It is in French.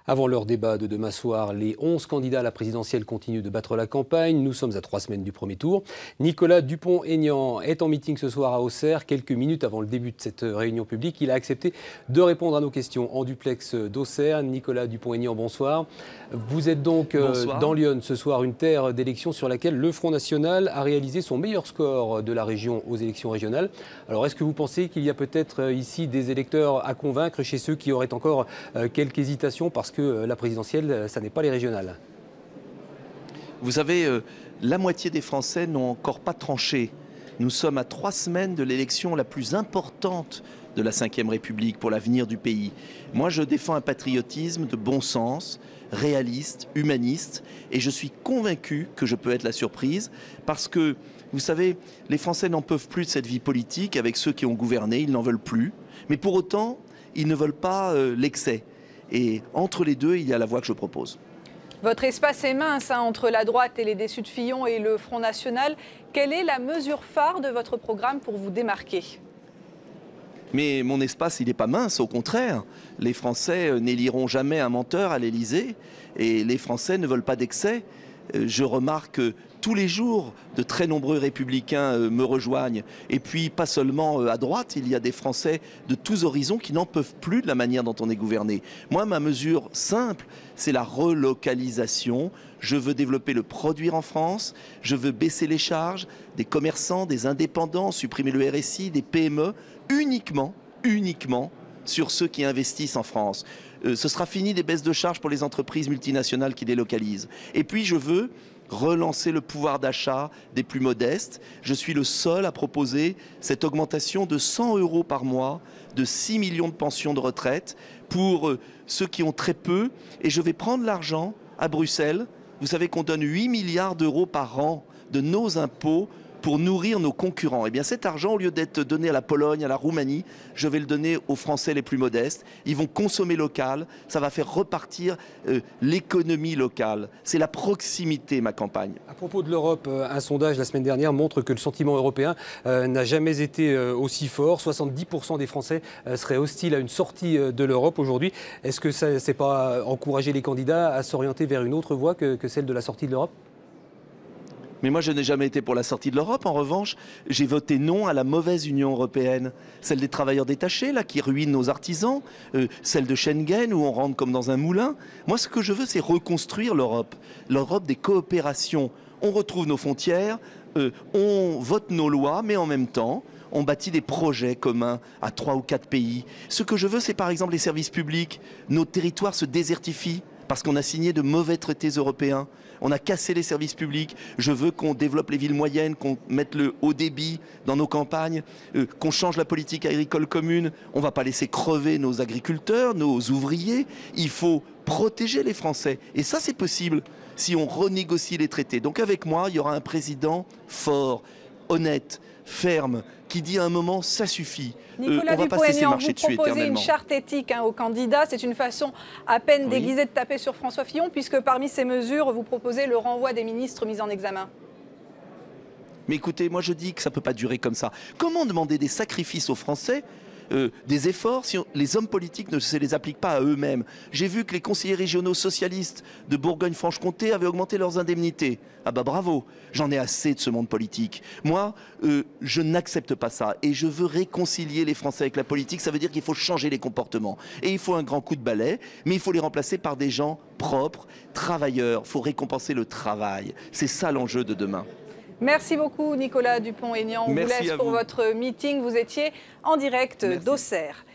Avant leur débat de demain soir, les 11 candidats à la présidentielle continuent de battre la campagne. Nous sommes à 3 semaines du premier tour. Nicolas Dupont-Aignan est en meeting ce soir à Auxerre. Quelques minutes avant le début de cette réunion publique, il a accepté de répondre à nos questions en duplex d'Auxerre. Nicolas Dupont-Aignan, bonsoir. Vous êtes donc dans Lyon ce soir, une terre d'élection sur laquelle le Front National a réalisé son meilleur score de la région aux élections régionales. Alors est-ce que vous pensez qu'il y a peut-être ici des électeurs à convaincre chez ceux qui auraient encore quelques hésitations parce que la présidentielle, ça n'est pas les régionales? Vous savez, la moitié des Français n'ont encore pas tranché. Nous sommes à 3 semaines de l'élection la plus importante de la Ve République pour l'avenir du pays. Moi, je défends un patriotisme de bon sens, réaliste, humaniste, et je suis convaincu que je peux être la surprise parce que, vous savez, les Français n'en peuvent plus de cette vie politique avec ceux qui ont gouverné, ils n'en veulent plus. Mais pour autant, ils ne veulent pas l'excès. Et entre les deux, il y a la voie que je propose. Votre espace est mince entre la droite et les déçus de Fillon et le Front National. Quelle est la mesure phare de votre programme pour vous démarquer? Mais mon espace, il n'est pas mince, au contraire. Les Français n'éliront jamais un menteur à l'Élysée et les Français ne veulent pas d'excès. Je remarque tous les jours de très nombreux républicains me rejoignent. Et puis, pas seulement à droite, il y a des Français de tous horizons qui n'en peuvent plus de la manière dont on est gouverné. Moi, ma mesure simple, c'est la relocalisation. Je veux développer le produire en France, je veux baisser les charges des commerçants, des indépendants, supprimer le RSI, des PME, uniquement sur ceux qui investissent en France. Ce sera fini des baisses de charges pour les entreprises multinationales qui délocalisent. Et puis je veux relancer le pouvoir d'achat des plus modestes. Je suis le seul à proposer cette augmentation de 100 € par mois, de 6 millions de pensions de retraite pour ceux qui ont très peu. Et je vais prendre l'argent à Bruxelles. Vous savez qu'on donne 8 milliards d'euros par an de nos impôts pour nourrir nos concurrents. Eh bien cet argent, au lieu d'être donné à la Pologne, à la Roumanie, je vais le donner aux Français les plus modestes. Ils vont consommer local, ça va faire repartir l'économie locale. C'est la proximité, ma campagne. À propos de l'Europe, un sondage la semaine dernière montre que le sentiment européen n'a jamais été aussi fort. 70% des Français seraient hostiles à une sortie de l'Europe aujourd'hui. Est-ce que ça n'est pas encourager les candidats à s'orienter vers une autre voie que celle de la sortie de l'Europe ? Mais moi, je n'ai jamais été pour la sortie de l'Europe. En revanche, j'ai voté non à la mauvaise Union européenne. Celle des travailleurs détachés, là, qui ruine nos artisans. Celle de Schengen, où on rentre comme dans un moulin. Moi, ce que je veux, c'est reconstruire l'Europe. L'Europe des coopérations. On retrouve nos frontières, on vote nos lois, mais en même temps, on bâtit des projets communs à 3 ou 4 pays. Ce que je veux, c'est par exemple les services publics. Nos territoires se désertifient parce qu'on a signé de mauvais traités européens. On a cassé les services publics. Je veux qu'on développe les villes moyennes, qu'on mette le haut débit dans nos campagnes, qu'on change la politique agricole commune. On ne va pas laisser crever nos agriculteurs, nos ouvriers. Il faut protéger les Français. Et ça, c'est possible si on renégocie les traités. Donc avec moi, il y aura un président fort, honnête, ferme, qui dit à un moment, ça suffit. Nicolas Dupont-Aignan, vous proposez une charte éthique aux candidats. C'est une façon à peine déguisée de taper sur François Fillon, puisque parmi ces mesures, vous proposez le renvoi des ministres mis en examen. Mais écoutez, moi je dis que ça ne peut pas durer comme ça. Comment demander des sacrifices aux Français, des efforts, si les hommes politiques ne se les appliquent pas à eux-mêmes? J'ai vu que les conseillers régionaux socialistes de Bourgogne-Franche-Comté avaient augmenté leurs indemnités. Ah bah bravo, j'en ai assez de ce monde politique. Moi, je n'accepte pas ça et je veux réconcilier les Français avec la politique. Ça veut dire qu'il faut changer les comportements. Et il faut un grand coup de balai, mais il faut les remplacer par des gens propres, travailleurs. Il faut récompenser le travail. C'est ça l'enjeu de demain. Merci beaucoup Nicolas Dupont-Aignan. On vous laisse pour votre meeting. Vous étiez en direct d'Auxerre.